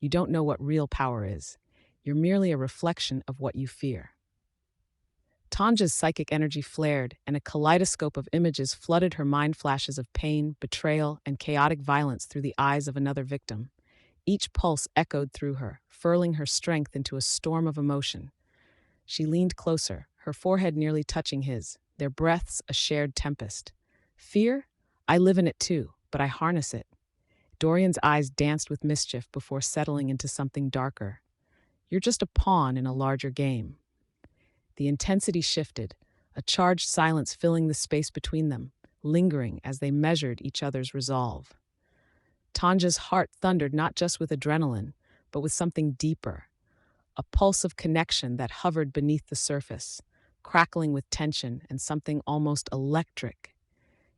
You don't know what real power is. You're merely a reflection of what you fear. Tonja's psychic energy flared, and a kaleidoscope of images flooded her mind, flashes of pain, betrayal, and chaotic violence through the eyes of another victim. Each pulse echoed through her, furling her strength into a storm of emotion. She leaned closer, her forehead nearly touching his, their breaths a shared tempest. Fear? I live in it too, but I harness it. Dorian's eyes danced with mischief before settling into something darker. You're just a pawn in a larger game. The intensity shifted, a charged silence filling the space between them, lingering as they measured each other's resolve. Tanja's heart thundered not just with adrenaline, but with something deeper, a pulse of connection that hovered beneath the surface, crackling with tension and something almost electric.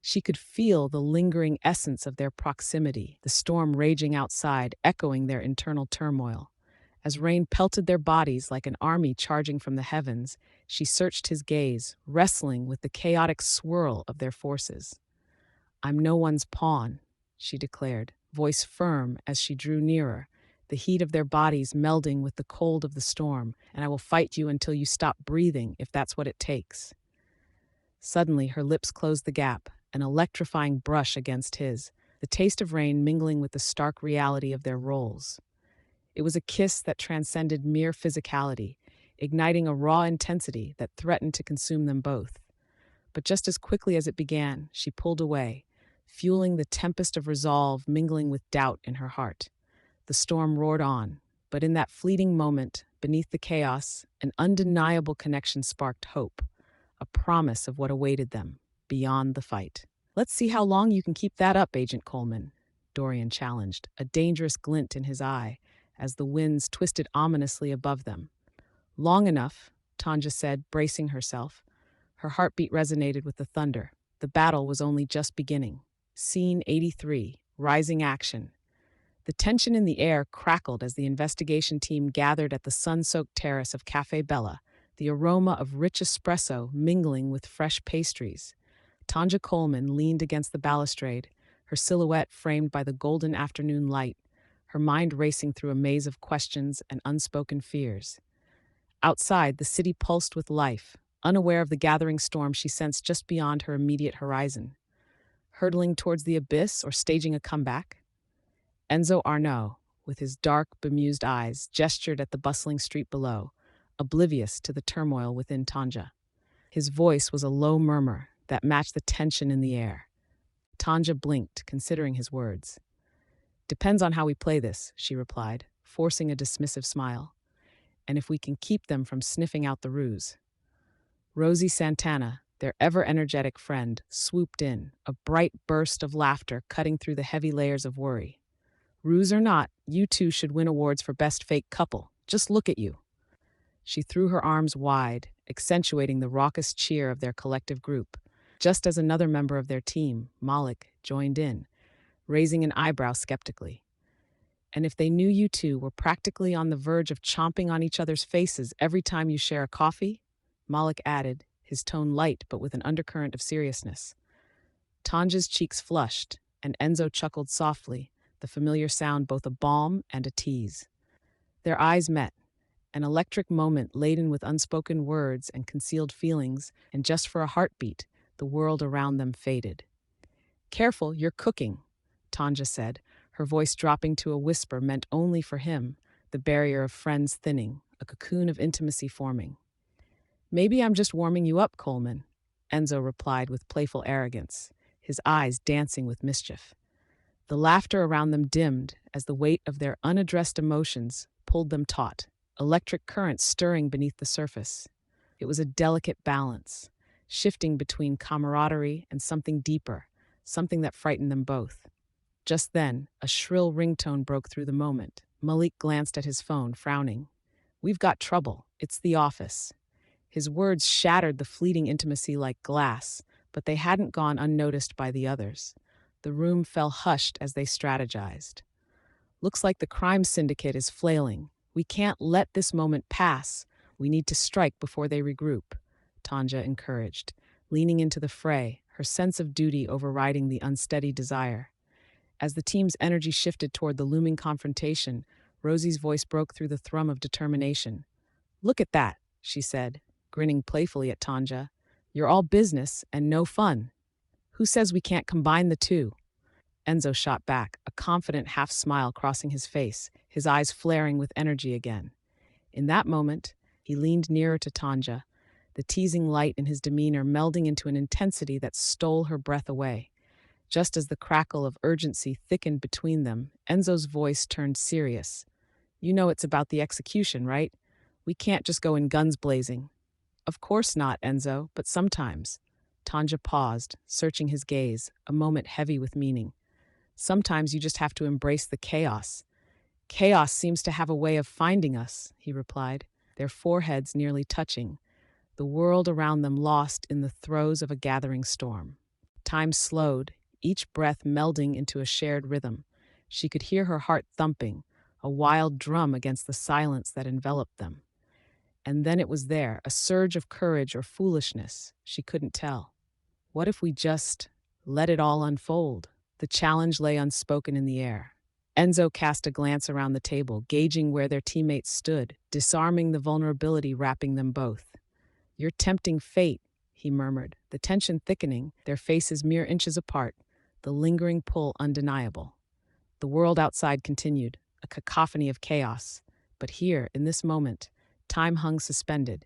She could feel the lingering essence of their proximity, the storm raging outside, echoing their internal turmoil. As rain pelted their bodies like an army charging from the heavens, she searched his gaze, wrestling with the chaotic swirl of their forces. I'm no one's pawn, she declared, voice firm as she drew nearer, the heat of their bodies melding with the cold of the storm, and I will fight you until you stop breathing if that's what it takes. Suddenly, her lips closed the gap, an electrifying brush against his, the taste of rain mingling with the stark reality of their roles. It was a kiss that transcended mere physicality, igniting a raw intensity that threatened to consume them both. But just as quickly as it began, she pulled away, fueling the tempest of resolve mingling with doubt in her heart. The storm roared on, but in that fleeting moment, beneath the chaos, an undeniable connection sparked hope, a promise of what awaited them beyond the fight. Let's see how long you can keep that up, Agent Coleman, Dorian challenged, a dangerous glint in his eye as the winds twisted ominously above them. Long enough, Tonja said, bracing herself. Her heartbeat resonated with the thunder. The battle was only just beginning. Scene 83, Rising Action. The tension in the air crackled as the investigation team gathered at the sun-soaked terrace of Cafe Bella, the aroma of rich espresso mingling with fresh pastries. Tonja Coleman leaned against the balustrade, her silhouette framed by the golden afternoon light, her mind racing through a maze of questions and unspoken fears. Outside, the city pulsed with life. Unaware of the gathering storm she sensed just beyond her immediate horizon. Hurtling towards the abyss or staging a comeback? Enzo Arnaud, with his dark, bemused eyes, gestured at the bustling street below, oblivious to the turmoil within Tonja. His voice was a low murmur that matched the tension in the air. Tonja blinked, considering his words. Depends on how we play this, she replied, forcing a dismissive smile. And if we can keep them from sniffing out the ruse. Rosie Santana, their ever-energetic friend, swooped in, a bright burst of laughter cutting through the heavy layers of worry. Ruse or not, you two should win awards for Best Fake Couple. Just look at you. She threw her arms wide, accentuating the raucous cheer of their collective group, just as another member of their team, Malik, joined in, raising an eyebrow skeptically. And if they knew you two were practically on the verge of chomping on each other's faces every time you share a coffee? Malik added, his tone light but with an undercurrent of seriousness. Tonja's cheeks flushed, and Enzo chuckled softly, the familiar sound both a balm and a tease. Their eyes met, an electric moment laden with unspoken words and concealed feelings, and just for a heartbeat, the world around them faded. Careful, you're cooking, Tonja said, her voice dropping to a whisper meant only for him, the barrier of friends thinning, a cocoon of intimacy forming. Maybe I'm just warming you up, Coleman, Enzo replied with playful arrogance, his eyes dancing with mischief. The laughter around them dimmed as the weight of their unaddressed emotions pulled them taut, electric currents stirring beneath the surface. It was a delicate balance, shifting between camaraderie and something deeper, something that frightened them both. Just then, a shrill ringtone broke through the moment. Malik glanced at his phone, frowning. We've got trouble. It's the office. His words shattered the fleeting intimacy like glass, but they hadn't gone unnoticed by the others. The room fell hushed as they strategized. Looks like the crime syndicate is flailing. We can't let this moment pass. We need to strike before they regroup, Tonja encouraged, leaning into the fray, her sense of duty overriding the unsteady desire. As the team's energy shifted toward the looming confrontation, Rosie's voice broke through the thrum of determination. "Look at that," she said, grinning playfully at Tonja. "You're all business and no fun. Who says we can't combine the two?" Enzo shot back, a confident half smile crossing his face, his eyes flaring with energy again. In that moment, he leaned nearer to Tonja, the teasing light in his demeanor melding into an intensity that stole her breath away. Just as the crackle of urgency thickened between them, Enzo's voice turned serious. "You know it's about the execution, right? We can't just go in guns blazing." "Of course not, Enzo, but sometimes." Tonja paused, searching his gaze, a moment heavy with meaning. "Sometimes you just have to embrace the chaos." "Chaos seems to have a way of finding us," he replied, their foreheads nearly touching, the world around them lost in the throes of a gathering storm. Time slowed, each breath melding into a shared rhythm. She could hear her heart thumping, a wild drum against the silence that enveloped them. And then it was there, a surge of courage or foolishness, she couldn't tell. What if we just let it all unfold? The challenge lay unspoken in the air. Enzo cast a glance around the table, gauging where their teammates stood, disarming the vulnerability wrapping them both. "You're tempting fate," he murmured, the tension thickening, their faces mere inches apart, the lingering pull undeniable. The world outside continued, a cacophony of chaos. But here, in this moment, time hung suspended.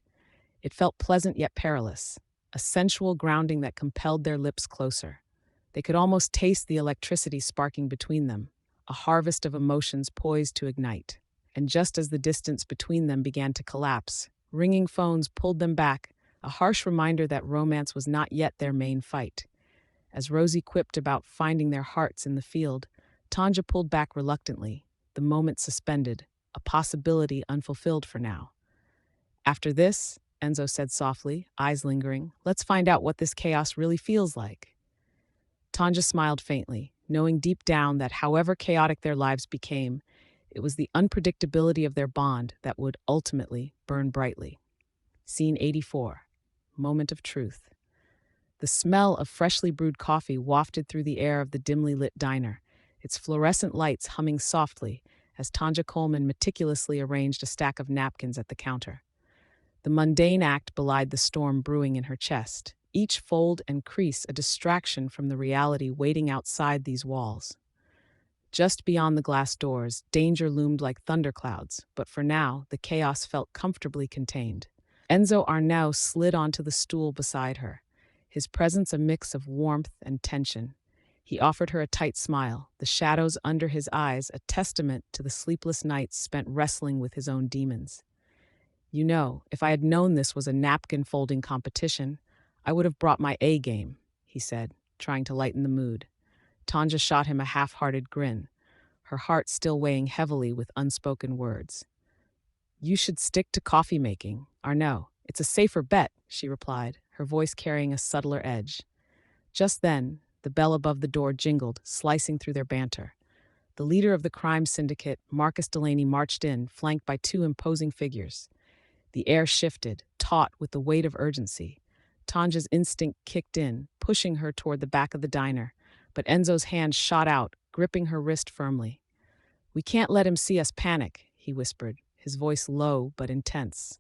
It felt pleasant yet perilous, a sensual grounding that compelled their lips closer. They could almost taste the electricity sparking between them, a harvest of emotions poised to ignite. And just as the distance between them began to collapse, ringing phones pulled them back, a harsh reminder that romance was not yet their main fight. As Rosie quipped about finding their hearts in the field, Tonja pulled back reluctantly, the moment suspended, a possibility unfulfilled for now. "After this," Enzo said softly, eyes lingering, "let's find out what this chaos really feels like." Tonja smiled faintly, knowing deep down that however chaotic their lives became, it was the unpredictability of their bond that would ultimately burn brightly. Scene 84. Moment of truth. The smell of freshly brewed coffee wafted through the air of the dimly lit diner, its fluorescent lights humming softly as Tonja Coleman meticulously arranged a stack of napkins at the counter. The mundane act belied the storm brewing in her chest, each fold and crease a distraction from the reality waiting outside these walls. Just beyond the glass doors, danger loomed like thunderclouds, but for now, the chaos felt comfortably contained. Enzo Arnau slid onto the stool beside her, his presence a mix of warmth and tension. He offered her a tight smile, the shadows under his eyes a testament to the sleepless nights spent wrestling with his own demons. "You know, if I had known this was a napkin-folding competition, I would have brought my A game," he said, trying to lighten the mood. Tonja shot him a half-hearted grin, her heart still weighing heavily with unspoken words. "You should stick to coffee making, Arnaud. It's a safer bet," she replied, her voice carrying a subtler edge. Just then, the bell above the door jingled, slicing through their banter. The leader of the crime syndicate, Marcus Delaney, marched in, flanked by two imposing figures. The air shifted, taut with the weight of urgency. Tonja's instinct kicked in, pushing her toward the back of the diner, but Enzo's hand shot out, gripping her wrist firmly. "We can't let him see us panic," he whispered, his voice low but intense.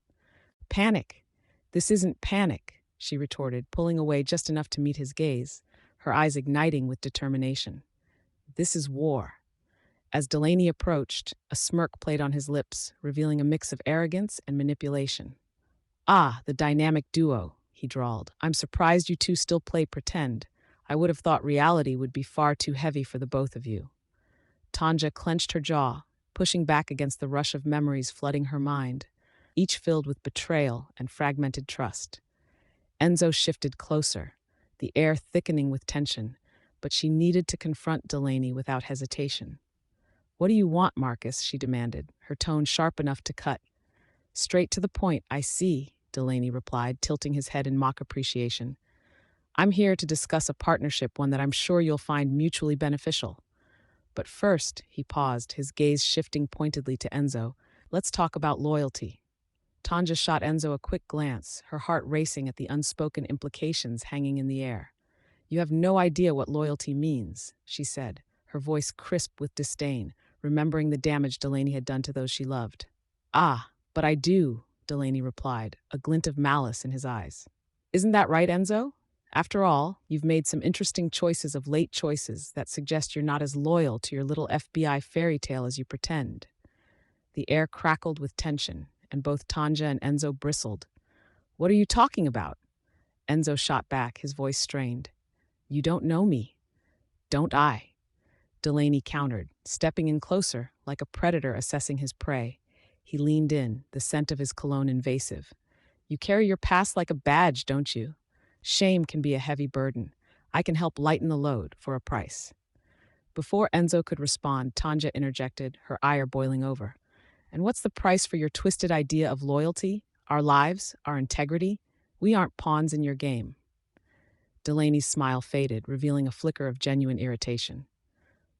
"Panic? This isn't panic," she retorted, pulling away just enough to meet his gaze, her eyes igniting with determination. "This is war." As Delaney approached, a smirk played on his lips, revealing a mix of arrogance and manipulation. "Ah, the dynamic duo," he drawled. "I'm surprised you two still play pretend. I would have thought reality would be far too heavy for the both of you." Tonja clenched her jaw, pushing back against the rush of memories flooding her mind, each filled with betrayal and fragmented trust. Enzo shifted closer, the air thickening with tension, but she needed to confront Delaney without hesitation. "What do you want, Marcus?" she demanded, her tone sharp enough to cut. "Straight to the point, I see," Delaney replied, tilting his head in mock appreciation. "I'm here to discuss a partnership, one that I'm sure you'll find mutually beneficial. But first," he paused, his gaze shifting pointedly to Enzo, "let's talk about loyalty." Tonja shot Enzo a quick glance, her heart racing at the unspoken implications hanging in the air. "You have no idea what loyalty means," she said, her voice crisp with disdain, remembering the damage Delaney had done to those she loved. "Ah, but I do," Delaney replied, a glint of malice in his eyes. "Isn't that right, Enzo? After all, you've made some interesting choices of late choices that suggest you're not as loyal to your little FBI fairy tale as you pretend." The air crackled with tension, and both Tonja and Enzo bristled. "What are you talking about?" Enzo shot back, his voice strained. "You don't know me. Don't I?" Delaney countered, stepping in closer, like a predator assessing his prey. He leaned in, the scent of his cologne invasive. "You carry your past like a badge, don't you? Shame can be a heavy burden. I can help lighten the load for a price." Before Enzo could respond, Tanja interjected, her ire boiling over. "And what's the price for your twisted idea of loyalty? Our lives? Our integrity? We aren't pawns in your game." Delaney's smile faded, revealing a flicker of genuine irritation.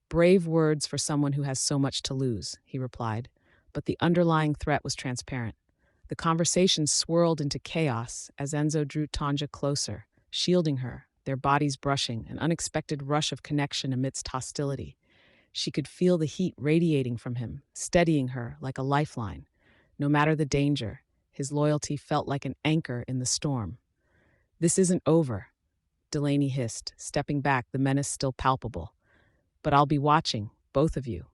"Brave words for someone who has so much to lose," he replied, but the underlying threat was transparent. The conversation swirled into chaos as Enzo drew Tanja closer, shielding her, their bodies brushing, an unexpected rush of connection amidst hostility. She could feel the heat radiating from him, steadying her like a lifeline. No matter the danger, his loyalty felt like an anchor in the storm. "This isn't over," Delaney hissed, stepping back, the menace still palpable. "But I'll be watching, both of you."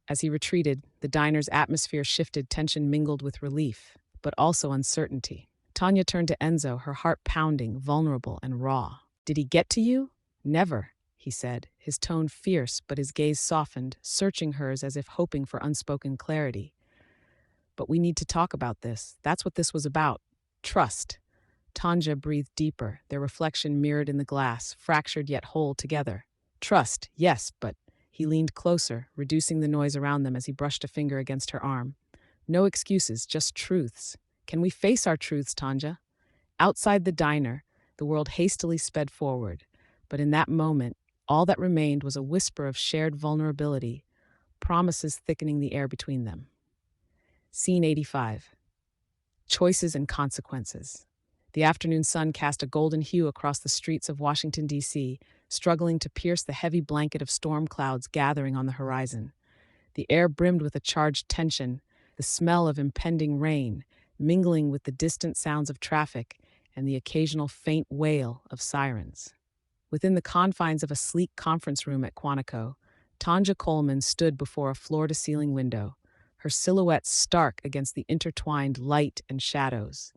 As he retreated, the diner's atmosphere shifted, tension mingled with relief, but also uncertainty. Tanya turned to Enzo, her heart pounding, vulnerable and raw. "Did he get to you?" "Never," he said, his tone fierce, but his gaze softened, searching hers as if hoping for unspoken clarity. "But we need to talk about this. That's what this was about. Trust." Tanja breathed deeper, their reflection mirrored in the glass, fractured yet whole together. "Trust, yes, but—" He leaned closer, reducing the noise around them as he brushed a finger against her arm. "No excuses, just truths. Can we face our truths, Tanja?" Outside the diner, the world hastily sped forward, but in that moment, all that remained was a whisper of shared vulnerability, promises thickening the air between them. Scene 85. Choices and Consequences. The afternoon sun cast a golden hue across the streets of Washington, D.C., struggling to pierce the heavy blanket of storm clouds gathering on the horizon. The air brimmed with a charged tension, the smell of impending rain, mingling with the distant sounds of traffic and the occasional faint wail of sirens. Within the confines of a sleek conference room at Quantico, Tonja Coleman stood before a floor-to-ceiling window, her silhouette stark against the intertwined light and shadows.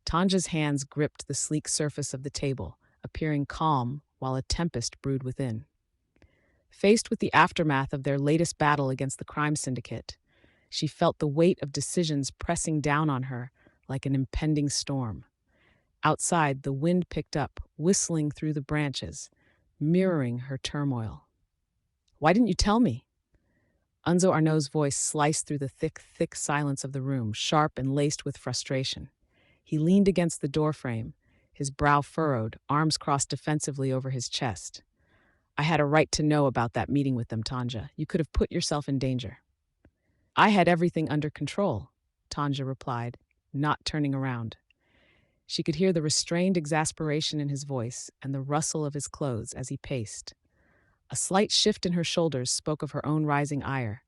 Tanja's hands gripped the sleek surface of the table, appearing calm while a tempest brewed within. Faced with the aftermath of their latest battle against the crime syndicate, she felt the weight of decisions pressing down on her like an impending storm. Outside, the wind picked up, whistling through the branches, mirroring her turmoil. "Why didn't you tell me?" Unzo Arnaud's voice sliced through the thick silence of the room, sharp and laced with frustration. He leaned against the doorframe, his brow furrowed, arms crossed defensively over his chest. "I had a right to know about that meeting with them, Tanja. You could have put yourself in danger." "I had everything under control," Tanja replied, not turning around. She could hear the restrained exasperation in his voice and the rustle of his clothes as he paced. A slight shift in her shoulders spoke of her own rising ire.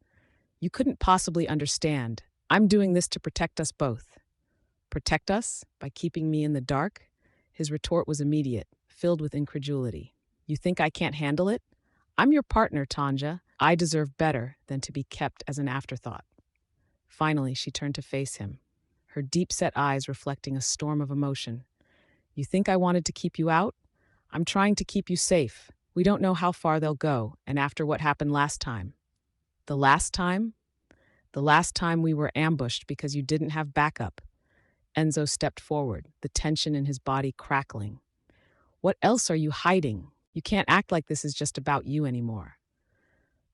"You couldn't possibly understand. I'm doing this to protect us both." "Protect us? By keeping me in the dark?" His retort was immediate, filled with incredulity. "You think I can't handle it? I'm your partner, Tanja. I deserve better than to be kept as an afterthought." Finally, she turned to face him, her deep-set eyes reflecting a storm of emotion. "You think I wanted to keep you out? I'm trying to keep you safe. We don't know how far they'll go, and after what happened last time." "The last time?" "The last time we were ambushed because you didn't have backup." Enzo stepped forward, the tension in his body crackling. "What else are you hiding? You can't act like this is just about you anymore."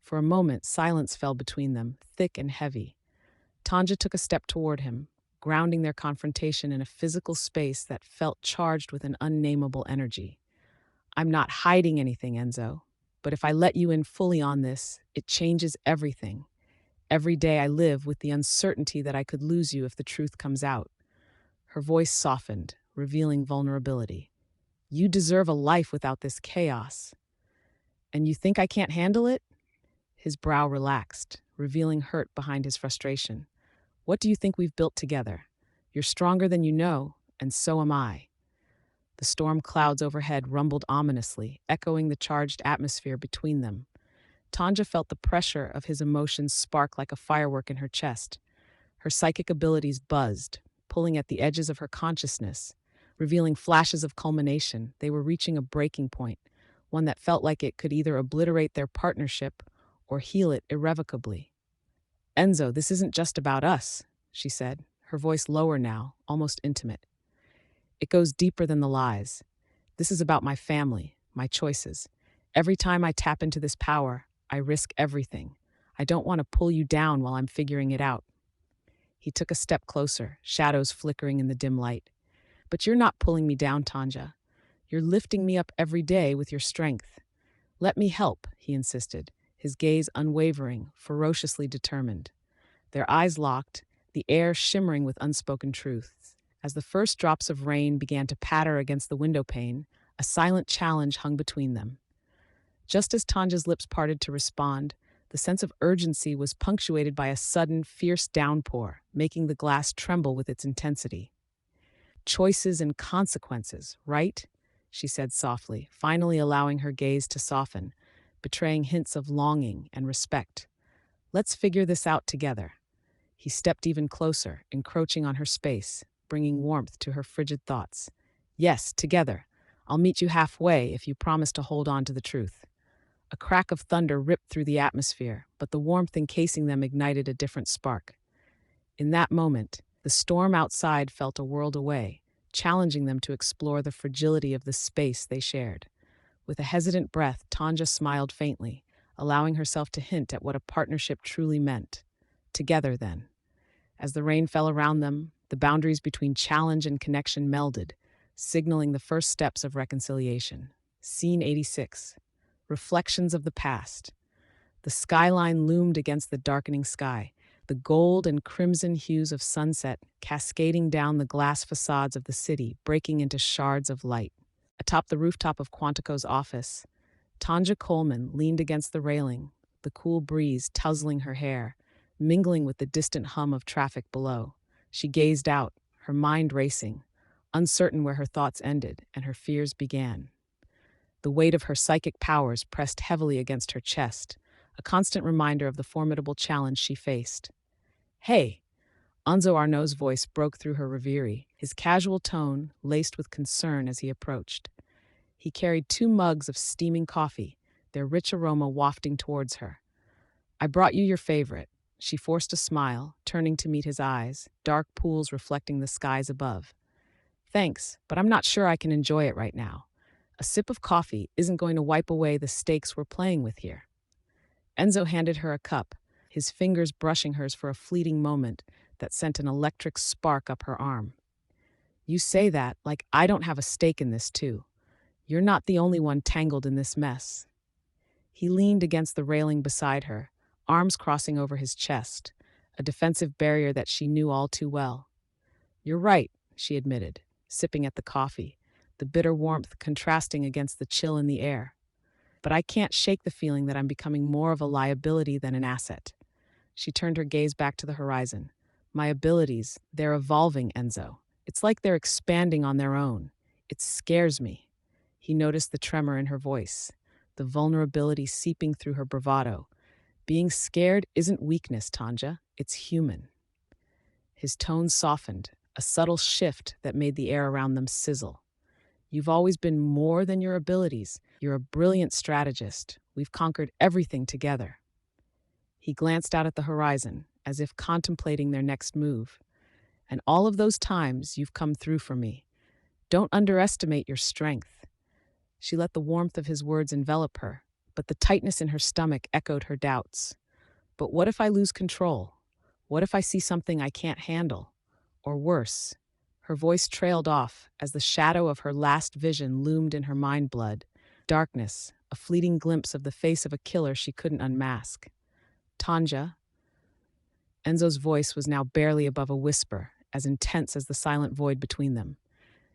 For a moment, silence fell between them, thick and heavy. Tanja took a step toward him, grounding their confrontation in a physical space that felt charged with an unnameable energy. "I'm not hiding anything, Enzo. But if I let you in fully on this, it changes everything. Every day I live with the uncertainty that I could lose you if the truth comes out." Her voice softened, revealing vulnerability. "You deserve a life without this chaos." "And you think I can't handle it?" His brow relaxed, revealing hurt behind his frustration. What do you think we've built together? You're stronger than you know, and so am I. The storm clouds overhead rumbled ominously, echoing the charged atmosphere between them. Tonja felt the pressure of his emotions spark like a firework in her chest. Her psychic abilities buzzed, pulling at the edges of her consciousness, revealing flashes of culmination. They were reaching a breaking point, one that felt like it could either obliterate their partnership or heal it irrevocably. Enzo, this isn't just about us, she said, her voice lower now, almost intimate. It goes deeper than the lies. This is about my family, my choices. Every time I tap into this power, I risk everything. I don't want to pull you down while I'm figuring it out. He took a step closer, shadows flickering in the dim light. But you're not pulling me down, Tonja. You're lifting me up every day with your strength. Let me help, he insisted, his gaze unwavering, ferociously determined. Their eyes locked, the air shimmering with unspoken truths. As the first drops of rain began to patter against the window pane, a silent challenge hung between them. Just as Tanja's lips parted to respond, the sense of urgency was punctuated by a sudden, fierce downpour, making the glass tremble with its intensity. Choices and consequences, right? She said softly, finally allowing her gaze to soften, betraying hints of longing and respect. Let's figure this out together. He stepped even closer, encroaching on her space, bringing warmth to her frigid thoughts. Yes, together. I'll meet you halfway if you promise to hold on to the truth. A crack of thunder ripped through the atmosphere, but the warmth encasing them ignited a different spark. In that moment, the storm outside felt a world away, challenging them to explore the fragility of the space they shared. With a hesitant breath, Tonja smiled faintly, allowing herself to hint at what a partnership truly meant. Together, then. As the rain fell around them, the boundaries between challenge and connection melded, signaling the first steps of reconciliation. Scene 86. Reflections of the past. The skyline loomed against the darkening sky, the gold and crimson hues of sunset cascading down the glass facades of the city, breaking into shards of light. Atop the rooftop of Quantico's office, Tonja Coleman leaned against the railing, the cool breeze tussling her hair, mingling with the distant hum of traffic below. She gazed out, her mind racing, uncertain where her thoughts ended and her fears began. The weight of her psychic powers pressed heavily against her chest, a constant reminder of the formidable challenge she faced. Hey! Enzo Arnaud's voice broke through her reverie, his casual tone laced with concern as he approached. He carried 2 mugs of steaming coffee, their rich aroma wafting towards her. I brought you your favorite. She forced a smile, turning to meet his eyes, dark pools reflecting the skies above. Thanks, but I'm not sure I can enjoy it right now. A sip of coffee isn't going to wipe away the stakes we're playing with here. Enzo handed her a cup, his fingers brushing hers for a fleeting moment that sent an electric spark up her arm. You say that like I don't have a stake in this too. You're not the only one tangled in this mess. He leaned against the railing beside her, arms crossing over his chest, a defensive barrier that she knew all too well. You're right, she admitted, sipping at the coffee, the bitter warmth contrasting against the chill in the air. But I can't shake the feeling that I'm becoming more of a liability than an asset. She turned her gaze back to the horizon. My abilities, they're evolving, Enzo. It's like they're expanding on their own. It scares me. He noticed the tremor in her voice, the vulnerability seeping through her bravado. Being scared isn't weakness, Tonja. It's human. His tone softened, a subtle shift that made the air around them sizzle. You've always been more than your abilities. You're a brilliant strategist. We've conquered everything together. He glanced out at the horizon, as if contemplating their next move. And all of those times you've come through for me. Don't underestimate your strength. She let the warmth of his words envelop her, but the tightness in her stomach echoed her doubts. But what if I lose control? What if I see something I can't handle? Or worse? Her voice trailed off as the shadow of her last vision loomed in her mind blood. Darkness, a fleeting glimpse of the face of a killer she couldn't unmask. Tonja. Enzo's voice was now barely above a whisper, as intense as the silent void between them.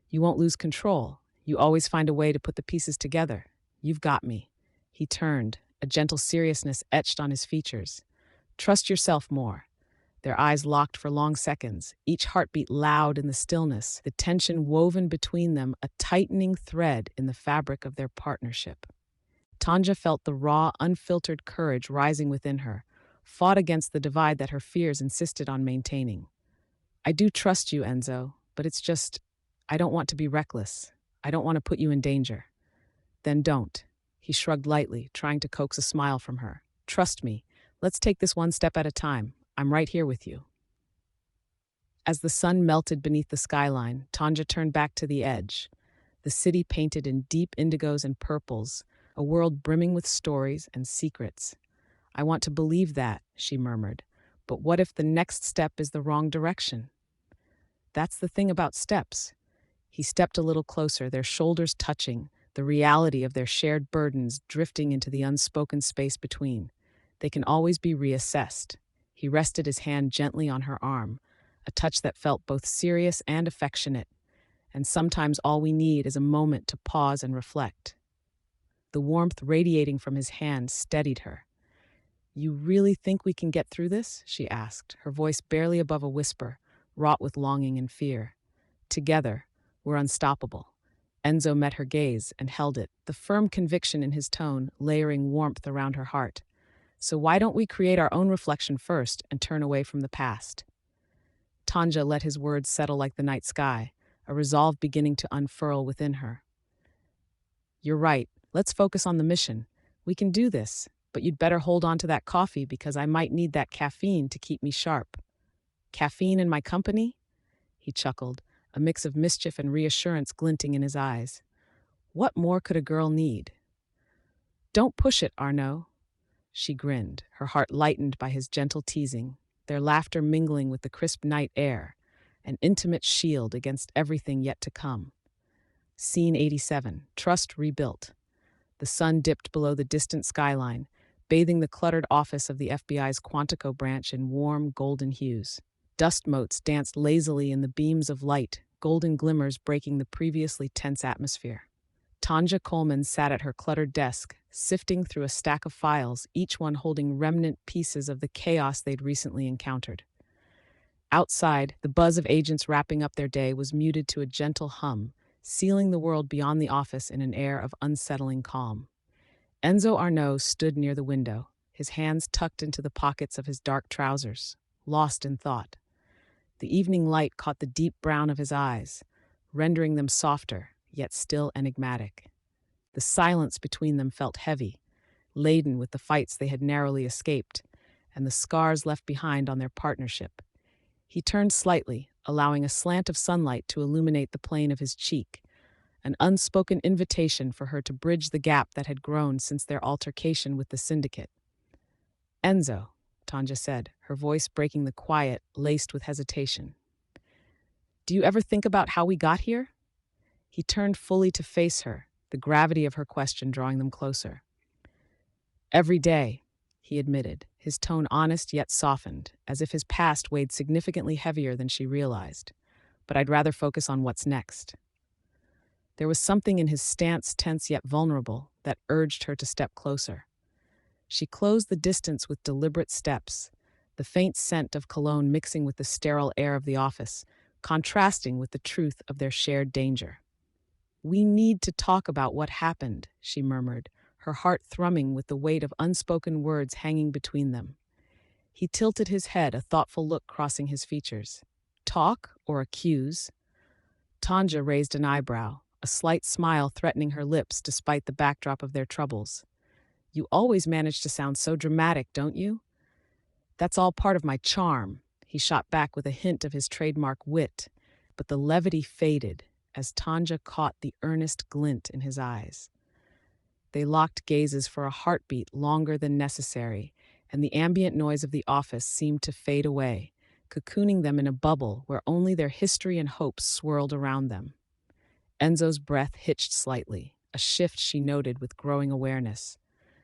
You won't lose control. You always find a way to put the pieces together. You've got me. He turned, a gentle seriousness etched on his features. Trust yourself more. Their eyes locked for long seconds, each heartbeat loud in the stillness, the tension woven between them a tightening thread in the fabric of their partnership. Tanja felt the raw, unfiltered courage rising within her, fought against the divide that her fears insisted on maintaining. I do trust you, Enzo, but it's just, I don't want to be reckless. I don't want to put you in danger. Then don't. He shrugged lightly, trying to coax a smile from her. Trust me. Let's take this one step at a time. I'm right here with you. As the sun melted beneath the skyline, Tanja turned back to the edge. The city painted in deep indigos and purples, a world brimming with stories and secrets. I want to believe that, she murmured. But what if the next step is the wrong direction? That's the thing about steps. He stepped a little closer, their shoulders touching, the reality of their shared burdens drifting into the unspoken space between. They can always be reassessed. He rested his hand gently on her arm, a touch that felt both serious and affectionate. And sometimes all we need is a moment to pause and reflect. The warmth radiating from his hand steadied her. You really think we can get through this? She asked, her voice barely above a whisper, wrought with longing and fear. Together, we're unstoppable. Enzo met her gaze and held it, the firm conviction in his tone layering warmth around her heart. So why don't we create our own reflection first and turn away from the past? Tanja let his words settle like the night sky, a resolve beginning to unfurl within her. You're right. Let's focus on the mission. We can do this, but you'd better hold on to that coffee because I might need that caffeine to keep me sharp. Caffeine in my company? He chuckled, a mix of mischief and reassurance glinting in his eyes. What more could a girl need? Don't push it, Arnaud. She grinned, her heart lightened by his gentle teasing, their laughter mingling with the crisp night air, an intimate shield against everything yet to come. Scene 87, Trust Rebuilt. The sun dipped below the distant skyline, bathing the cluttered office of the FBI's Quantico branch in warm, golden hues. Dust motes danced lazily in the beams of light, golden glimmers breaking the previously tense atmosphere. Tonja Coleman sat at her cluttered desk, sifting through a stack of files, each one holding remnant pieces of the chaos they'd recently encountered. Outside, the buzz of agents wrapping up their day was muted to a gentle hum, sealing the world beyond the office in an air of unsettling calm. Enzo Arnaud stood near the window, his hands tucked into the pockets of his dark trousers, lost in thought. The evening light caught the deep brown of his eyes, rendering them softer, yet still enigmatic. The silence between them felt heavy, laden with the fights they had narrowly escaped, and the scars left behind on their partnership. He turned slightly, allowing a slant of sunlight to illuminate the plane of his cheek, an unspoken invitation for her to bridge the gap that had grown since their altercation with the syndicate. Enzo, Tonja said, her voice breaking the quiet, laced with hesitation. Do you ever think about how we got here? He turned fully to face her, the gravity of her question drawing them closer. Every day, he admitted, his tone honest yet softened, as if his past weighed significantly heavier than she realized. But I'd rather focus on what's next. There was something in his stance, tense yet vulnerable, that urged her to step closer. She closed the distance with deliberate steps, the faint scent of cologne mixing with the sterile air of the office, contrasting with the truth of their shared danger. We need to talk about what happened, she murmured, her heart thrumming with the weight of unspoken words hanging between them. He tilted his head, a thoughtful look crossing his features. Talk or accuse? Tonja raised an eyebrow, a slight smile threatening her lips despite the backdrop of their troubles. You always manage to sound so dramatic, don't you? That's all part of my charm, he shot back with a hint of his trademark wit, but the levity faded as Tonja caught the earnest glint in his eyes. They locked gazes for a heartbeat longer than necessary, and the ambient noise of the office seemed to fade away, cocooning them in a bubble where only their history and hopes swirled around them. Enzo's breath hitched slightly, a shift she noted with growing awareness.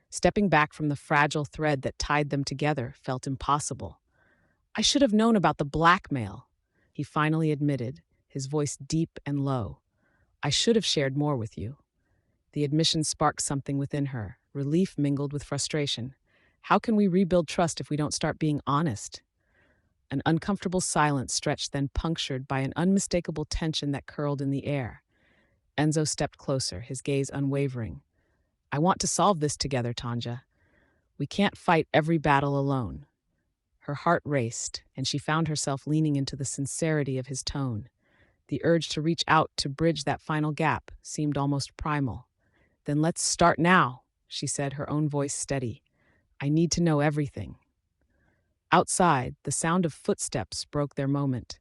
Stepping back from the fragile thread that tied them together felt impossible. I should have known about the blackmail, he finally admitted, his voice deep and low. I should have shared more with you. The admission sparked something within her, relief mingled with frustration. How can we rebuild trust if we don't start being honest? An uncomfortable silence stretched, then punctured by an unmistakable tension that curled in the air. Enzo stepped closer, his gaze unwavering. I want to solve this together, Tonja. We can't fight every battle alone. Her heart raced, and she found herself leaning into the sincerity of his tone. The urge to reach out to bridge that final gap seemed almost primal. Then let's start now, she said, her own voice steady. I need to know everything. Outside, the sound of footsteps broke their moment.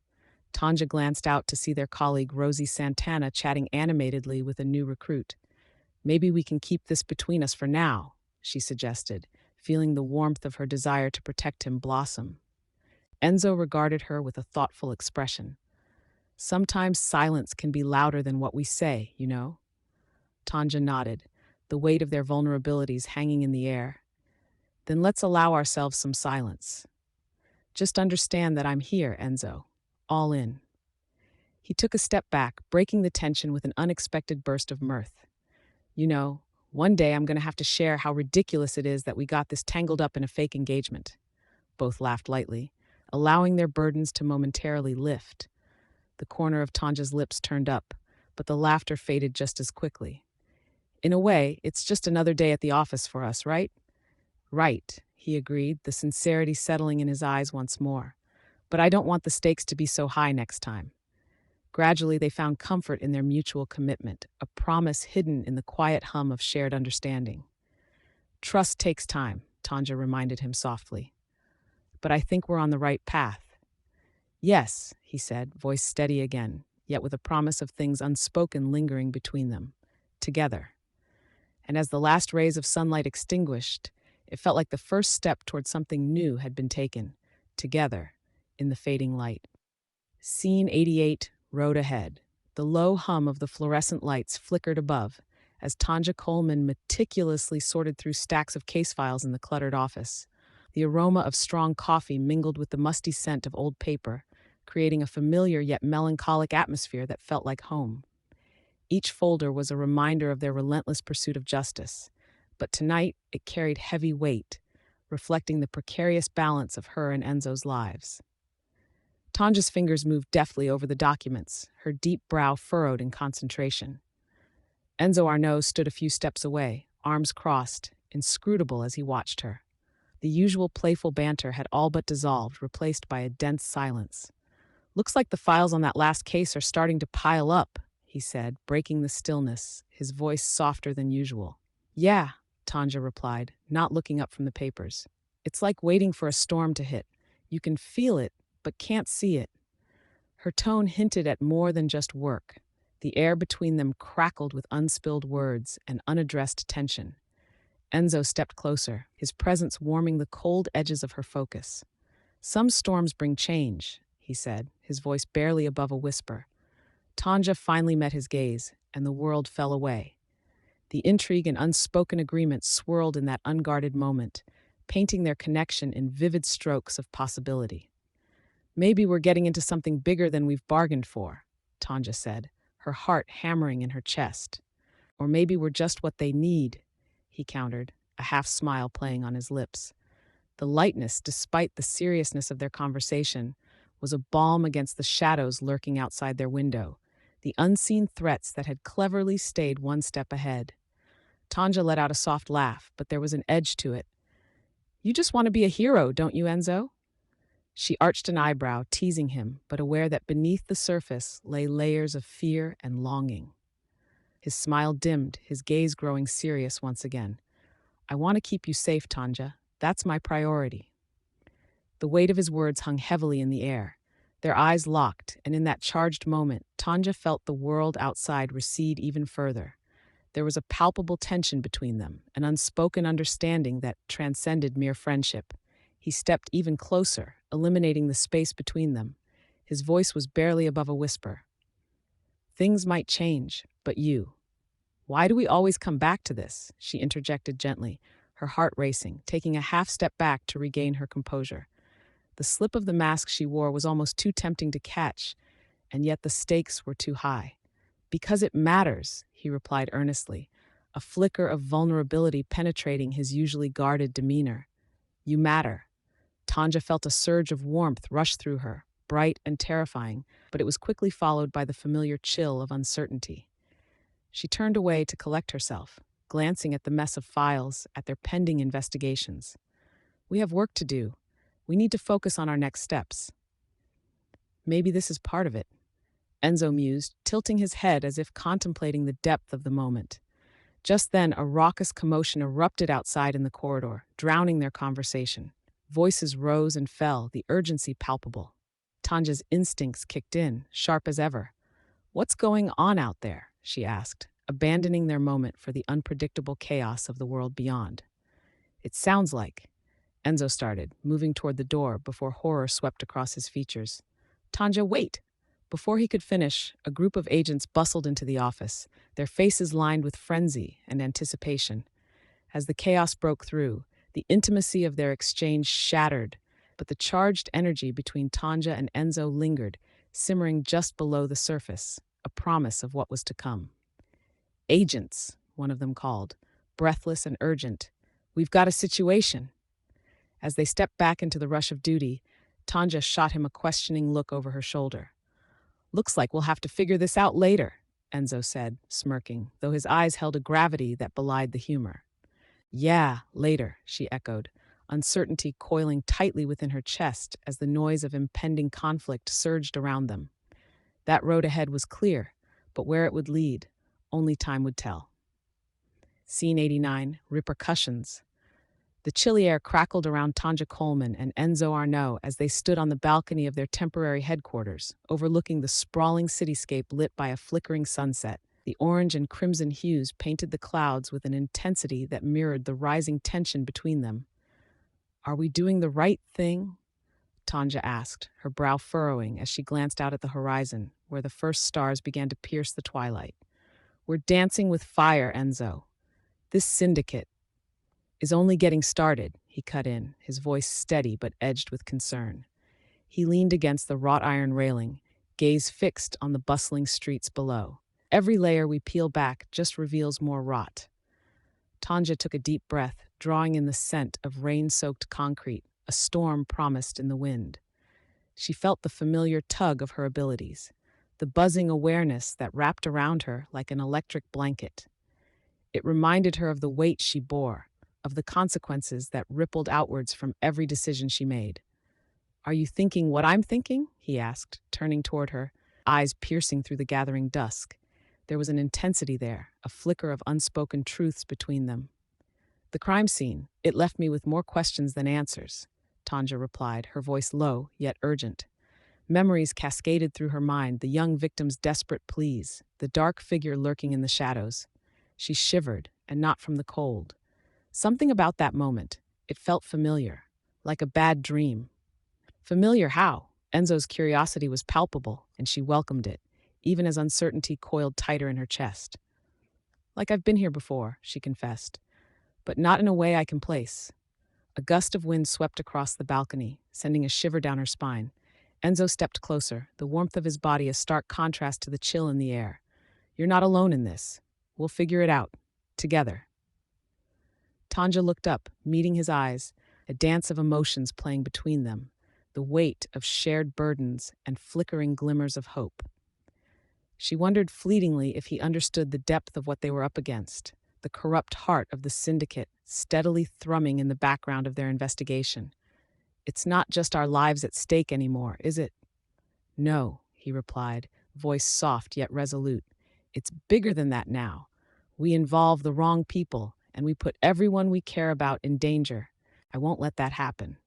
Tonja glanced out to see their colleague Rosie Santana chatting animatedly with a new recruit. Maybe we can keep this between us for now, she suggested, feeling the warmth of her desire to protect him blossom. Enzo regarded her with a thoughtful expression. Sometimes silence can be louder than what we say, you know? Tonja nodded, the weight of their vulnerabilities hanging in the air. Then let's allow ourselves some silence. Just understand that I'm here, Enzo. All in. He took a step back, breaking the tension with an unexpected burst of mirth. You know, one day I'm going to have to share how ridiculous it is that we got this tangled up in a fake engagement. Both laughed lightly, allowing their burdens to momentarily lift. The corner of Tonja's lips turned up, but the laughter faded just as quickly. In a way, it's just another day at the office for us, right? Right, he agreed, the sincerity settling in his eyes once more. But I don't want the stakes to be so high next time. Gradually, they found comfort in their mutual commitment, a promise hidden in the quiet hum of shared understanding. Trust takes time, Tonja reminded him softly. But I think we're on the right path. Yes, he said, voice steady again, yet with a promise of things unspoken lingering between them. Together. And as the last rays of sunlight extinguished, it felt like the first step toward something new had been taken, together, in the fading light. Scene 88, road ahead. The low hum of the fluorescent lights flickered above as Tonja Coleman meticulously sorted through stacks of case files in the cluttered office. The aroma of strong coffee mingled with the musty scent of old paper, creating a familiar yet melancholic atmosphere that felt like home. Each folder was a reminder of their relentless pursuit of justice, but tonight it carried heavy weight, reflecting the precarious balance of her and Enzo's lives. Tonja's fingers moved deftly over the documents, her deep brow furrowed in concentration. Enzo Arnaud stood a few steps away, arms crossed, inscrutable as he watched her. The usual playful banter had all but dissolved, replaced by a dense silence. Looks like the files on that last case are starting to pile up, he said, breaking the stillness, his voice softer than usual. Yeah, Tonja replied, not looking up from the papers. It's like waiting for a storm to hit. You can feel it, but can't see it. Her tone hinted at more than just work. The air between them crackled with unspilled words and unaddressed tension. Enzo stepped closer, his presence warming the cold edges of her focus. Some storms bring change, he said, his voice barely above a whisper. Tonja finally met his gaze, and the world fell away. The intrigue and unspoken agreement swirled in that unguarded moment, painting their connection in vivid strokes of possibility. Maybe we're getting into something bigger than we've bargained for, Tonja said, her heart hammering in her chest. Or maybe we're just what they need, he countered, a half smile playing on his lips. The lightness, despite the seriousness of their conversation, was a balm against the shadows lurking outside their window, the unseen threats that had cleverly stayed one step ahead. Tonja let out a soft laugh, but there was an edge to it. You just want to be a hero, don't you, Enzo? She arched an eyebrow, teasing him, but aware that beneath the surface lay layers of fear and longing. His smile dimmed, his gaze growing serious once again. I want to keep you safe, Tonja. That's my priority. The weight of his words hung heavily in the air. Their eyes locked, and in that charged moment, Tonja felt the world outside recede even further. There was a palpable tension between them, an unspoken understanding that transcended mere friendship. He stepped even closer, eliminating the space between them. His voice was barely above a whisper. Things might change, but you. Why do we always come back to this? She interjected gently, her heart racing, taking a half step back to regain her composure. The slip of the mask she wore was almost too tempting to catch, and yet the stakes were too high. Because it matters, he replied earnestly, a flicker of vulnerability penetrating his usually guarded demeanor. You matter. Tonja felt a surge of warmth rush through her, bright and terrifying, but it was quickly followed by the familiar chill of uncertainty. She turned away to collect herself, glancing at the mess of files, at their pending investigations. We have work to do. We need to focus on our next steps. Maybe this is part of it, Enzo mused, tilting his head as if contemplating the depth of the moment. Just then, a raucous commotion erupted outside in the corridor, drowning their conversation. Voices rose and fell, the urgency palpable. Tanja's instincts kicked in, sharp as ever. "What's going on out there?" she asked, abandoning their moment for the unpredictable chaos of the world beyond. "It sounds like," Enzo started, moving toward the door before horror swept across his features. "Tonja, wait!" Before he could finish, a group of agents bustled into the office, their faces lined with frenzy and anticipation. As the chaos broke through, the intimacy of their exchange shattered, but the charged energy between Tonja and Enzo lingered, simmering just below the surface, a promise of what was to come. "Agents," one of them called, breathless and urgent. "We've got a situation." As they stepped back into the rush of duty, Tonja shot him a questioning look over her shoulder. "Looks like we'll have to figure this out later," Enzo said, smirking, though his eyes held a gravity that belied the humor. "Yeah, later," she echoed, uncertainty coiling tightly within her chest as the noise of impending conflict surged around them. That road ahead was clear, but where it would lead, only time would tell. Scene 89, Repercussions. The chilly air crackled around Tonja Coleman and Enzo Arnaud as they stood on the balcony of their temporary headquarters, overlooking the sprawling cityscape lit by a flickering sunset. The orange and crimson hues painted the clouds with an intensity that mirrored the rising tension between them. "Are we doing the right thing?" Tonja asked, her brow furrowing as she glanced out at the horizon, where the first stars began to pierce the twilight. "We're dancing with fire, Enzo. This syndicate is only getting started," he cut in, his voice steady but edged with concern. He leaned against the wrought iron railing, gaze fixed on the bustling streets below. "Every layer we peel back just reveals more rot." Tonja took a deep breath, drawing in the scent of rain-soaked concrete, a storm promised in the wind. She felt the familiar tug of her abilities, the buzzing awareness that wrapped around her like an electric blanket. It reminded her of the weight she bore, of the consequences that rippled outwards from every decision she made. "Are you thinking what I'm thinking?" he asked, turning toward her, eyes piercing through the gathering dusk. There was an intensity there, a flicker of unspoken truths between them. "The crime scene, it left me with more questions than answers," Tonja replied, her voice low, yet urgent. Memories cascaded through her mind, the young victim's desperate pleas, the dark figure lurking in the shadows. She shivered, and not from the cold. Something about that moment, it felt familiar, like a bad dream. Familiar how? Enzo's curiosity was palpable, and she welcomed it, even as uncertainty coiled tighter in her chest. "Like I've been here before," she confessed, "but not in a way I can place." A gust of wind swept across the balcony, sending a shiver down her spine. Enzo stepped closer, the warmth of his body a stark contrast to the chill in the air. "You're not alone in this. We'll figure it out. Together." Tonja looked up, meeting his eyes, a dance of emotions playing between them, the weight of shared burdens and flickering glimmers of hope. She wondered fleetingly if he understood the depth of what they were up against, the corrupt heart of the syndicate steadily thrumming in the background of their investigation. "It's not just our lives at stake anymore, is it?" "No," he replied, voice soft yet resolute. "It's bigger than that now. We involve the wrong people, and we put everyone we care about in danger. I won't let that happen."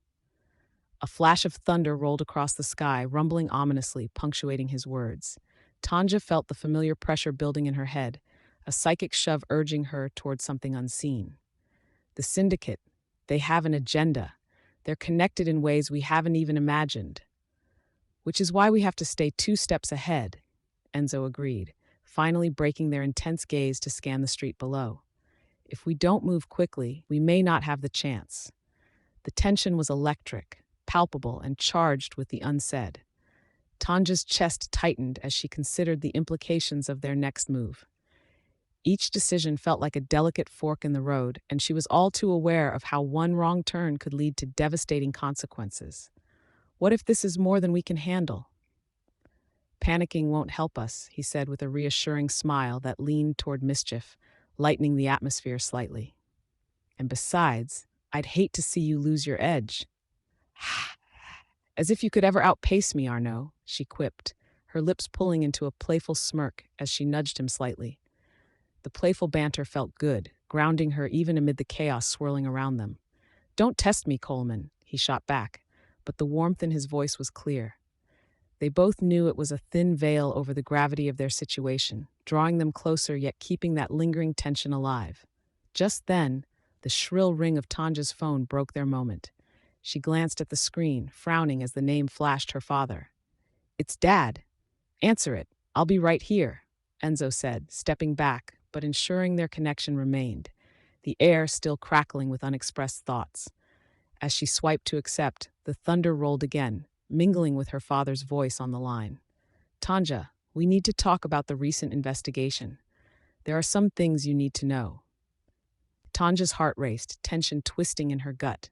A flash of thunder rolled across the sky, rumbling ominously, punctuating his words. Tonja felt the familiar pressure building in her head, a psychic shove urging her toward something unseen. The syndicate, they have an agenda. They're connected in ways we haven't even imagined. "Which is why we have to stay 2 steps ahead," Enzo agreed, finally breaking their intense gaze to scan the street below. "If we don't move quickly, we may not have the chance." The tension was electric, palpable, and charged with the unsaid. Tanja's chest tightened as she considered the implications of their next move. Each decision felt like a delicate fork in the road, and she was all too aware of how one wrong turn could lead to devastating consequences. What if this is more than we can handle? Panicking won't help us, he said with a reassuring smile that leaned toward mischief, lightening the atmosphere slightly. And besides, I'd hate to see you lose your edge. As if you could ever outpace me, Arnaud, she quipped, her lips pulling into a playful smirk as she nudged him slightly. The playful banter felt good, grounding her even amid the chaos swirling around them. Don't test me, Coleman, he shot back, but the warmth in his voice was clear. They both knew it was a thin veil over the gravity of their situation, drawing them closer yet keeping that lingering tension alive. Just then, the shrill ring of Tonja's phone broke their moment. She glanced at the screen, frowning as the name flashed her father. It's Dad. Answer it. I'll be right here, Enzo said, stepping back, but ensuring their connection remained, the air still crackling with unexpressed thoughts. As she swiped to accept, the thunder rolled again, mingling with her father's voice on the line. Tonja, we need to talk about the recent investigation. There are some things you need to know. Tonja's heart raced, tension twisting in her gut.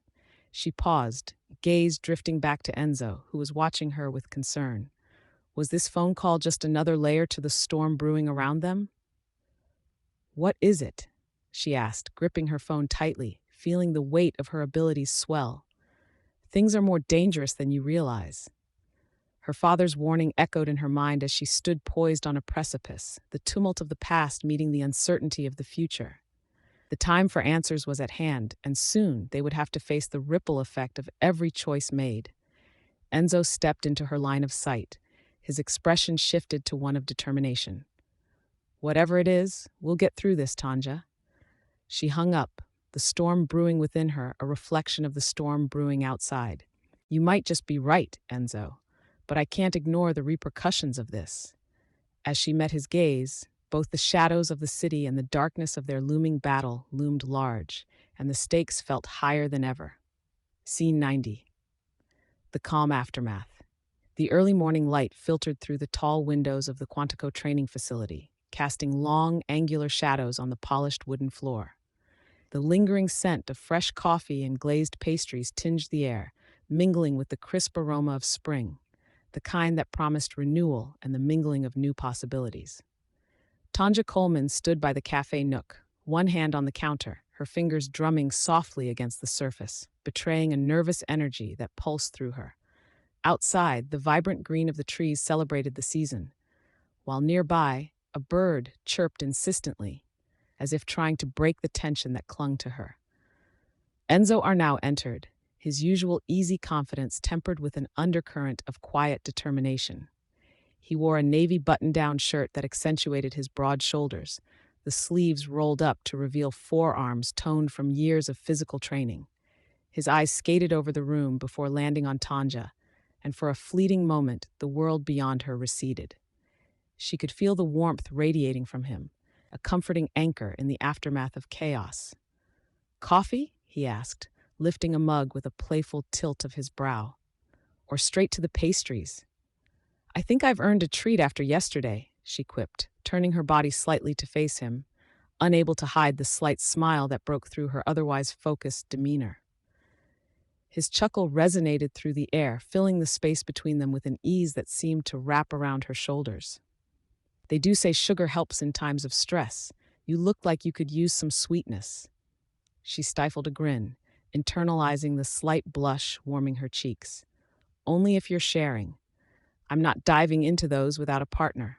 She paused, gaze drifting back to Enzo, who was watching her with concern. Was this phone call just another layer to the storm brewing around them? What is it? She asked, gripping her phone tightly, feeling the weight of her abilities swell. Things are more dangerous than you realize. Her father's warning echoed in her mind as she stood poised on a precipice, the tumult of the past meeting the uncertainty of the future. The time for answers was at hand, and soon they would have to face the ripple effect of every choice made. Enzo stepped into her line of sight. His expression shifted to one of determination. Whatever it is, we'll get through this, Tonja. She hung up, the storm brewing within her, a reflection of the storm brewing outside. You might just be right, Enzo, but I can't ignore the repercussions of this. As she met his gaze, both the shadows of the city and the darkness of their looming battle loomed large, and the stakes felt higher than ever. Scene 90. The calm aftermath. The early morning light filtered through the tall windows of the Quantico training facility, casting long, angular shadows on the polished wooden floor. The lingering scent of fresh coffee and glazed pastries tinged the air, mingling with the crisp aroma of spring, the kind that promised renewal and the mingling of new possibilities. Tonja Coleman stood by the cafe nook, one hand on the counter, her fingers drumming softly against the surface, betraying a nervous energy that pulsed through her. Outside, the vibrant green of the trees celebrated the season, while nearby, a bird chirped insistently, as if trying to break the tension that clung to her. Enzo Arnau entered, his usual easy confidence tempered with an undercurrent of quiet determination. He wore a navy button-down shirt that accentuated his broad shoulders, the sleeves rolled up to reveal forearms toned from years of physical training. His eyes skated over the room before landing on Tonja, and for a fleeting moment, the world beyond her receded. She could feel the warmth radiating from him, a comforting anchor in the aftermath of chaos. Coffee? He asked, lifting a mug with a playful tilt of his brow. Or straight to the pastries? I think I've earned a treat after yesterday, she quipped, turning her body slightly to face him, unable to hide the slight smile that broke through her otherwise focused demeanor. His chuckle resonated through the air, filling the space between them with an ease that seemed to wrap around her shoulders. They do say sugar helps in times of stress. You look like you could use some sweetness. She stifled a grin, internalizing the slight blush warming her cheeks. Only if you're sharing. I'm not diving into those without a partner.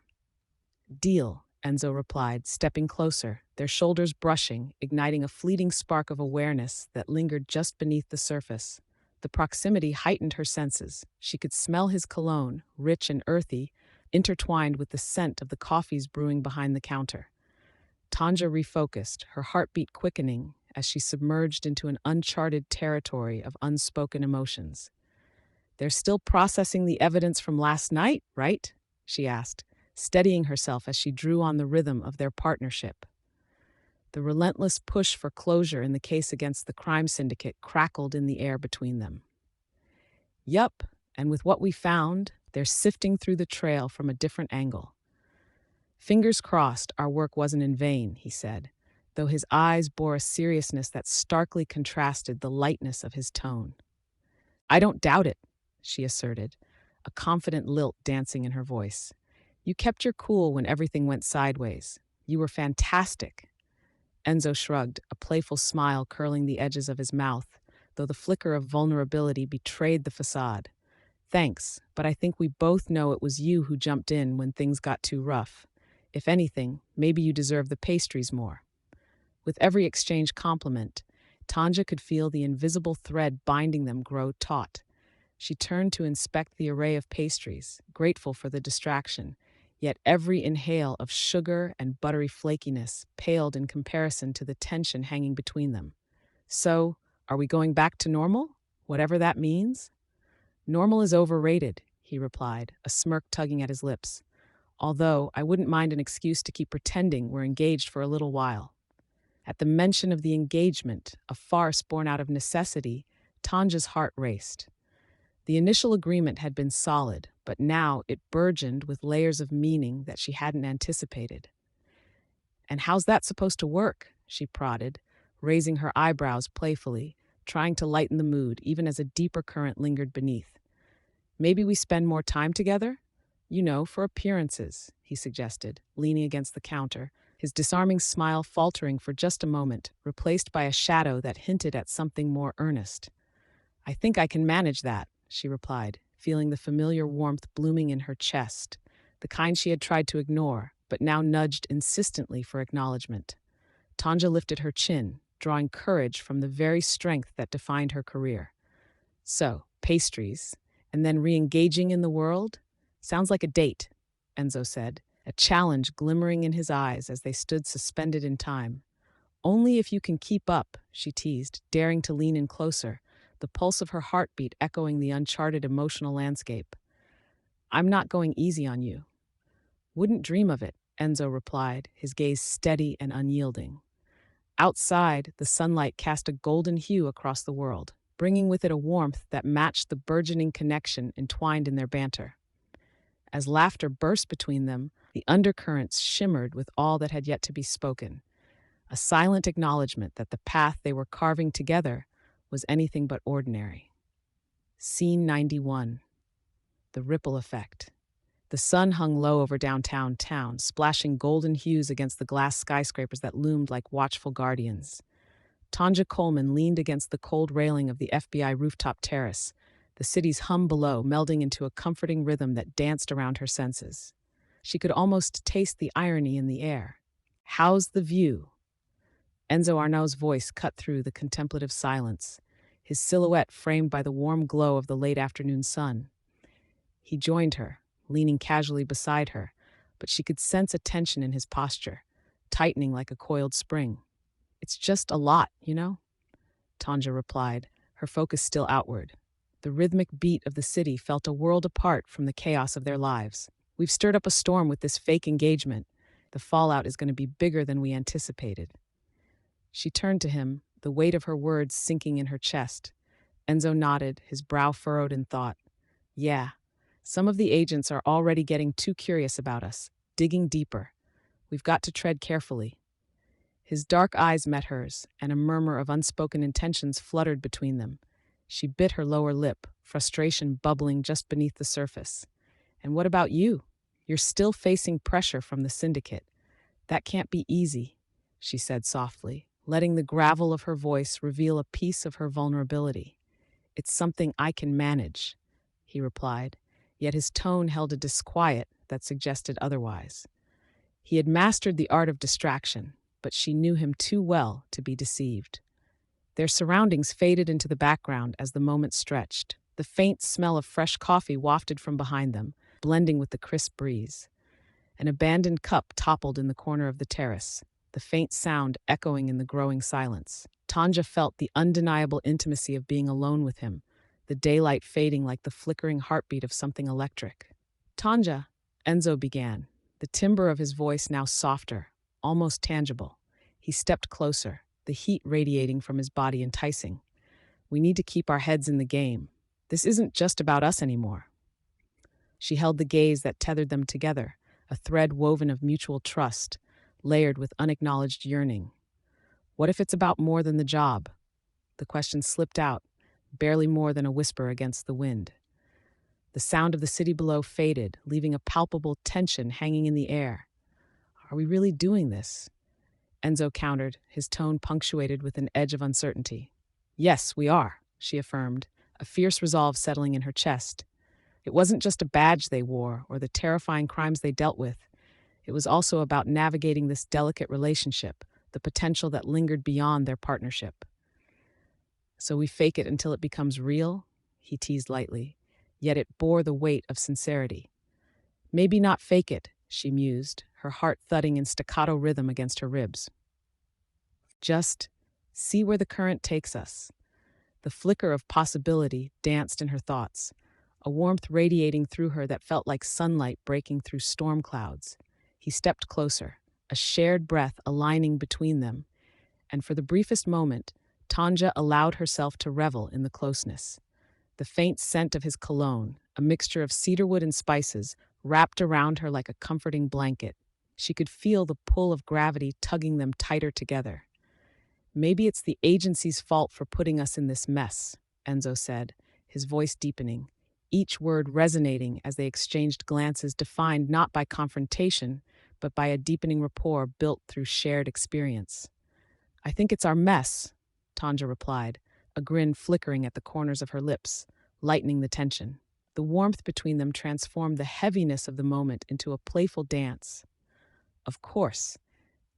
Deal, Enzo replied, stepping closer, their shoulders brushing, igniting a fleeting spark of awareness that lingered just beneath the surface. The proximity heightened her senses. She could smell his cologne, rich and earthy, intertwined with the scent of the coffees brewing behind the counter. Tonja refocused, her heartbeat quickening as she submerged into an uncharted territory of unspoken emotions. They're still processing the evidence from last night, right? She asked, steadying herself as she drew on the rhythm of their partnership. The relentless push for closure in the case against the crime syndicate crackled in the air between them. Yup, and with what we found, they're sifting through the trail from a different angle. Fingers crossed our work wasn't in vain, he said, though his eyes bore a seriousness that starkly contrasted the lightness of his tone. I don't doubt it, she asserted, a confident lilt dancing in her voice. You kept your cool when everything went sideways. You were fantastic. Enzo shrugged, a playful smile curling the edges of his mouth, though the flicker of vulnerability betrayed the facade. Thanks, but I think we both know it was you who jumped in when things got too rough. If anything, maybe you deserve the pastries more. With every exchanged compliment, Tonja could feel the invisible thread binding them grow taut. She turned to inspect the array of pastries, grateful for the distraction, yet every inhale of sugar and buttery flakiness paled in comparison to the tension hanging between them. So, are we going back to normal? Whatever that means? Normal is overrated, he replied, a smirk tugging at his lips. Although I wouldn't mind an excuse to keep pretending we're engaged for a little while. At the mention of the engagement, a farce born out of necessity, Tanja's heart raced. The initial agreement had been solid, but now it burgeoned with layers of meaning that she hadn't anticipated. And how's that supposed to work? She prodded, raising her eyebrows playfully, trying to lighten the mood even as a deeper current lingered beneath. Maybe we spend more time together? You know, for appearances, he suggested, leaning against the counter, his disarming smile faltering for just a moment, replaced by a shadow that hinted at something more earnest. I think I can manage that, she replied, feeling the familiar warmth blooming in her chest, the kind she had tried to ignore, but now nudged insistently for acknowledgement. Tonja lifted her chin, drawing courage from the very strength that defined her career. So, pastries, and then re-engaging in the world? Sounds like a date, Enzo said, a challenge glimmering in his eyes as they stood suspended in time. Only if you can keep up, she teased, daring to lean in closer, the pulse of her heartbeat echoing the uncharted emotional landscape. I'm not going easy on you. Wouldn't dream of it, Enzo replied, his gaze steady and unyielding. Outside, the sunlight cast a golden hue across the world, bringing with it a warmth that matched the burgeoning connection entwined in their banter. As laughter burst between them, the undercurrents shimmered with all that had yet to be spoken, a silent acknowledgement that the path they were carving together was anything but ordinary. Scene 91. The ripple effect. The sun hung low over downtown town, splashing golden hues against the glass skyscrapers that loomed like watchful guardians. Tonja Coleman leaned against the cold railing of the FBI rooftop terrace, the city's hum below melding into a comforting rhythm that danced around her senses. She could almost taste the irony in the air. How's the view? Enzo Arnaud's voice cut through the contemplative silence, his silhouette framed by the warm glow of the late afternoon sun. He joined her, leaning casually beside her, but she could sense a tension in his posture, tightening like a coiled spring. It's just a lot, you know? Tonja replied, her focus still outward. The rhythmic beat of the city felt a world apart from the chaos of their lives. We've stirred up a storm with this fake engagement. The fallout is going to be bigger than we anticipated. She turned to him, the weight of her words sinking in her chest. Enzo nodded, his brow furrowed in thought. Yeah, some of the agents are already getting too curious about us, digging deeper. We've got to tread carefully. His dark eyes met hers, and a murmur of unspoken intentions fluttered between them. She bit her lower lip, frustration bubbling just beneath the surface. And what about you? You're still facing pressure from the syndicate. That can't be easy, she said softly, letting the gravel of her voice reveal a piece of her vulnerability. It's something I can manage, he replied, yet his tone held a disquiet that suggested otherwise. He had mastered the art of distraction, but she knew him too well to be deceived. Their surroundings faded into the background as the moment stretched. The faint smell of fresh coffee wafted from behind them, blending with the crisp breeze. An abandoned cup toppled in the corner of the terrace, the faint sound echoing in the growing silence. Tonja felt the undeniable intimacy of being alone with him, the daylight fading like the flickering heartbeat of something electric. Tonja, Enzo began, the timbre of his voice now softer, almost tangible. He stepped closer, the heat radiating from his body enticing. We need to keep our heads in the game. This isn't just about us anymore. She held the gaze that tethered them together, a thread woven of mutual trust, layered with unacknowledged yearning. What if it's about more than the job? The question slipped out, barely more than a whisper against the wind. The sound of the city below faded, leaving a palpable tension hanging in the air. Are we really doing this? Enzo countered, his tone punctuated with an edge of uncertainty. Yes, we are, she affirmed, a fierce resolve settling in her chest. It wasn't just a badge they wore or the terrifying crimes they dealt with. It was also about navigating this delicate relationship, the potential that lingered beyond their partnership. So we fake it until it becomes real? He teased lightly, yet it bore the weight of sincerity. Maybe not fake it, she mused, her heart thudding in staccato rhythm against her ribs. Just see where the current takes us. The flicker of possibility danced in her thoughts, a warmth radiating through her that felt like sunlight breaking through storm clouds. He stepped closer, a shared breath aligning between them, and for the briefest moment, Tonja allowed herself to revel in the closeness. The faint scent of his cologne, a mixture of cedarwood and spices, wrapped around her like a comforting blanket. She could feel the pull of gravity tugging them tighter together. Maybe it's the agency's fault for putting us in this mess, Enzo said, his voice deepening, each word resonating as they exchanged glances defined not by confrontation, but by a deepening rapport built through shared experience. I think it's our mess, Tonja replied, a grin flickering at the corners of her lips, lightening the tension. The warmth between them transformed the heaviness of the moment into a playful dance. Of course,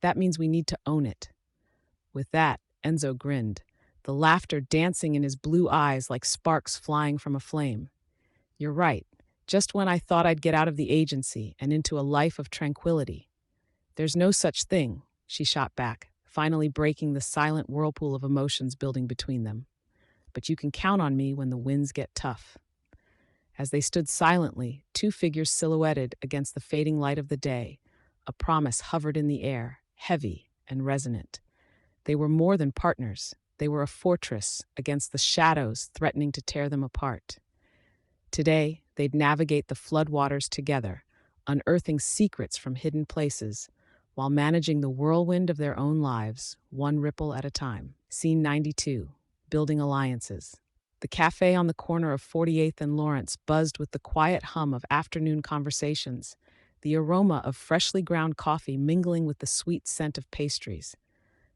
that means we need to own it. With that, Enzo grinned, the laughter dancing in his blue eyes like sparks flying from a flame. You're right. Just when I thought I'd get out of the agency and into a life of tranquility. There's no such thing, she shot back, finally breaking the silent whirlpool of emotions building between them. But you can count on me when the winds get tough. As they stood silently, two figures silhouetted against the fading light of the day, a promise hovered in the air, heavy and resonant. They were more than partners. They were a fortress against the shadows threatening to tear them apart. Today, they'd navigate the floodwaters together, unearthing secrets from hidden places, while managing the whirlwind of their own lives, one ripple at a time. Scene 92, Building Alliances. The cafe on the corner of 48th and Lawrence buzzed with the quiet hum of afternoon conversations, the aroma of freshly ground coffee mingling with the sweet scent of pastries.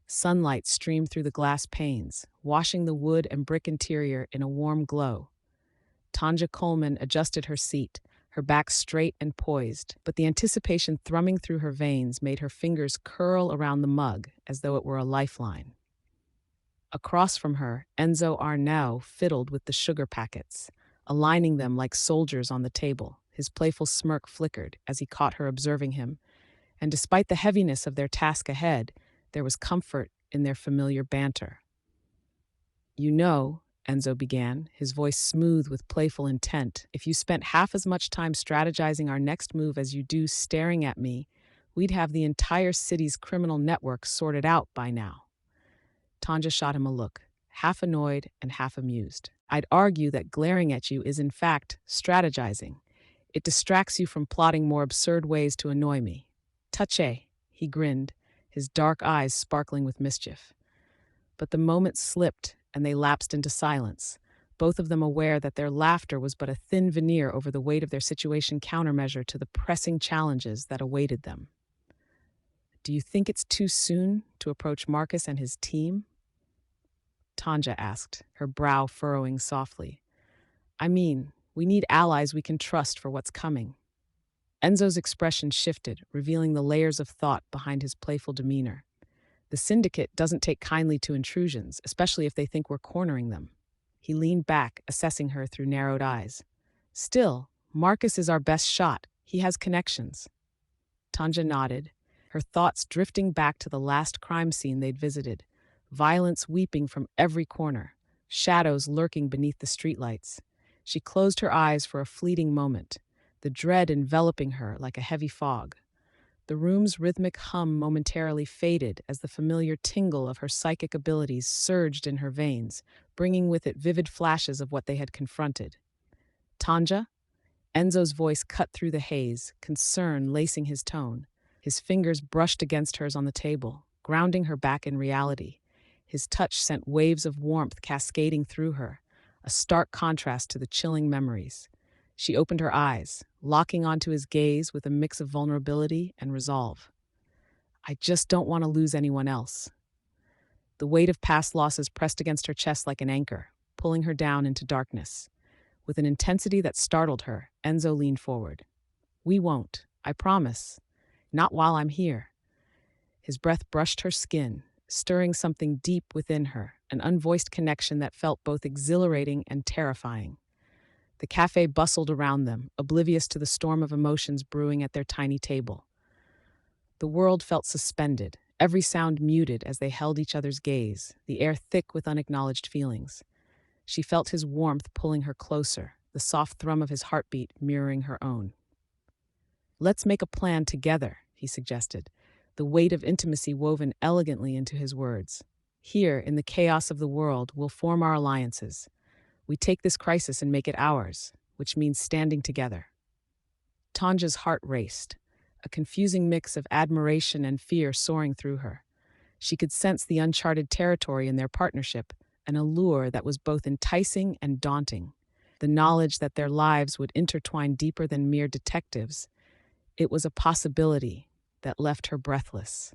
Sunlight streamed through the glass panes, washing the wood and brick interior in a warm glow. Tonja Coleman adjusted her seat, her back straight and poised, but the anticipation thrumming through her veins made her fingers curl around the mug as though it were a lifeline. Across from her, Enzo Arnau fiddled with the sugar packets, aligning them like soldiers on the table. His playful smirk flickered as he caught her observing him, and despite the heaviness of their task ahead, there was comfort in their familiar banter. You know, Enzo began, his voice smooth with playful intent, if you spent half as much time strategizing our next move as you do staring at me, we'd have the entire city's criminal network sorted out by now. Tonja shot him a look, half annoyed and half amused. I'd argue that glaring at you is in fact strategizing. It distracts you from plotting more absurd ways to annoy me. Touche, he grinned, his dark eyes sparkling with mischief. But the moment slipped, and they lapsed into silence, both of them aware that their laughter was but a thin veneer over the weight of their situation countermeasure to the pressing challenges that awaited them. Do you think it's too soon to approach Marcus and his team? Tonja asked, her brow furrowing softly. I mean, we need allies we can trust for what's coming. Enzo's expression shifted, revealing the layers of thought behind his playful demeanor. The syndicate doesn't take kindly to intrusions, especially if they think we're cornering them. He leaned back, assessing her through narrowed eyes. Still, Marcus is our best shot. He has connections. Tonja nodded, her thoughts drifting back to the last crime scene they'd visited, violence weeping from every corner, shadows lurking beneath the streetlights. She closed her eyes for a fleeting moment, the dread enveloping her like a heavy fog. The room's rhythmic hum momentarily faded as the familiar tingle of her psychic abilities surged in her veins, bringing with it vivid flashes of what they had confronted. Tonja? Enzo's voice cut through the haze, concern lacing his tone. His fingers brushed against hers on the table, grounding her back in reality. His touch sent waves of warmth cascading through her, a stark contrast to the chilling memories. She opened her eyes, locking onto his gaze with a mix of vulnerability and resolve. I just don't want to lose anyone else. The weight of past losses pressed against her chest like an anchor, pulling her down into darkness. With an intensity that startled her, Enzo leaned forward. We won't, I promise. Not while I'm here. His breath brushed her skin, stirring something deep within her, an unvoiced connection that felt both exhilarating and terrifying. The cafe bustled around them, oblivious to the storm of emotions brewing at their tiny table. The world felt suspended, every sound muted as they held each other's gaze, the air thick with unacknowledged feelings. She felt his warmth pulling her closer, the soft thrum of his heartbeat mirroring her own. Let's make a plan together, he suggested, the weight of intimacy woven elegantly into his words. Here, in the chaos of the world, we'll form our alliances. We take this crisis and make it ours, which means standing together. Tonja's heart raced, a confusing mix of admiration and fear soaring through her. She could sense the uncharted territory in their partnership, an allure that was both enticing and daunting. The knowledge that their lives would intertwine deeper than mere detectives, it was a possibility that left her breathless.